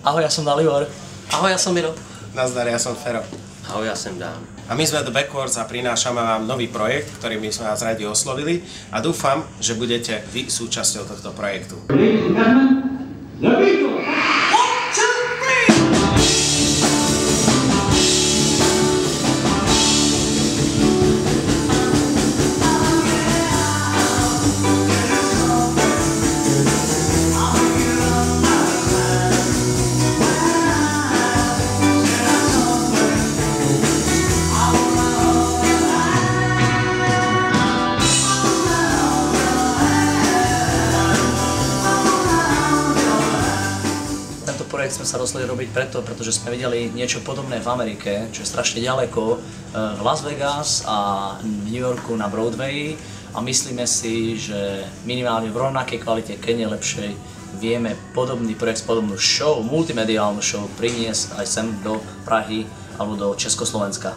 Ahoj, ja som Dalibor. Ahoj, ja som Miro. Nazdar, ja som Fero. Ahoj, ja som Dan. A my sme The Backwards a prinášame vám nový projekt, ktorý by sme vás radi oslovili a dúfam, že budete vy súčasťou tohto projektu. Projekt sme sa rozhodli robiť pretože sme videli niečo podobné v Amerike, čo je strašne ďaleko, v Las Vegas a v New Yorku na Broadway a myslíme si, že minimálne v rovnakej kvalite, keď nie lepšej, vieme podobný projekt, podobnú show, multimediálnu show priniesť aj sem do Prahy alebo do Československa.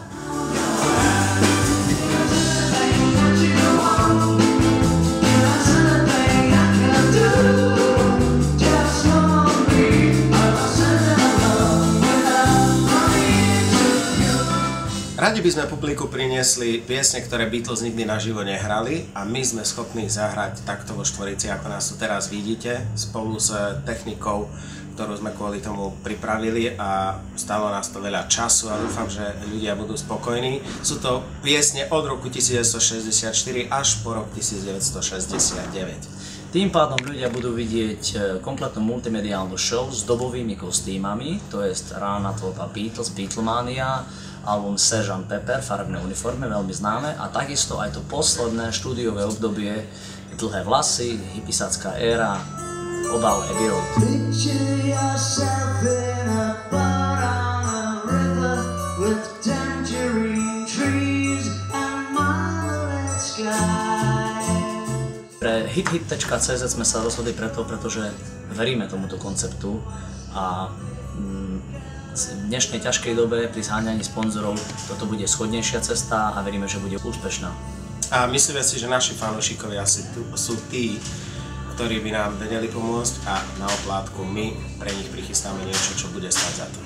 Radi by sme publiku priniesli piesne, ktoré Beatles nikdy naživo nehrali a my sme schopní zahrať takto vo štvorici, ako nás tu teraz vidíte, spolu s technikou, ktorú sme kvôli tomu pripravili a stalo nás to veľa času a dúfam, že ľudia budú spokojní. Sú to piesne od roku 1964 až po rok 1969. Tým pádom ľudia budú vidieť kompletnú multimediálnu show s dobovými kostýmami, to je rána tvorba Beatles, Beatlemania, album Sgt. Pepper, farebné uniforme, veľmi známe, a takisto aj to posledné štúdiové obdobie, dlhé vlasy, hippisácká éra, obal Abbey Road. Pre hithit.cz sme sa rozhodli pretože veríme tomuto konceptu a v dnešnej ťažkej dobe pri zháňaní sponzorov toto bude schodnejšia cesta a veríme, že bude úspešná. A myslíme si, že naši fanúšikovia sú tí, ktorí by nám vedeli pomôcť a na oplátku my pre nich prichystáme niečo, čo bude stáť za to.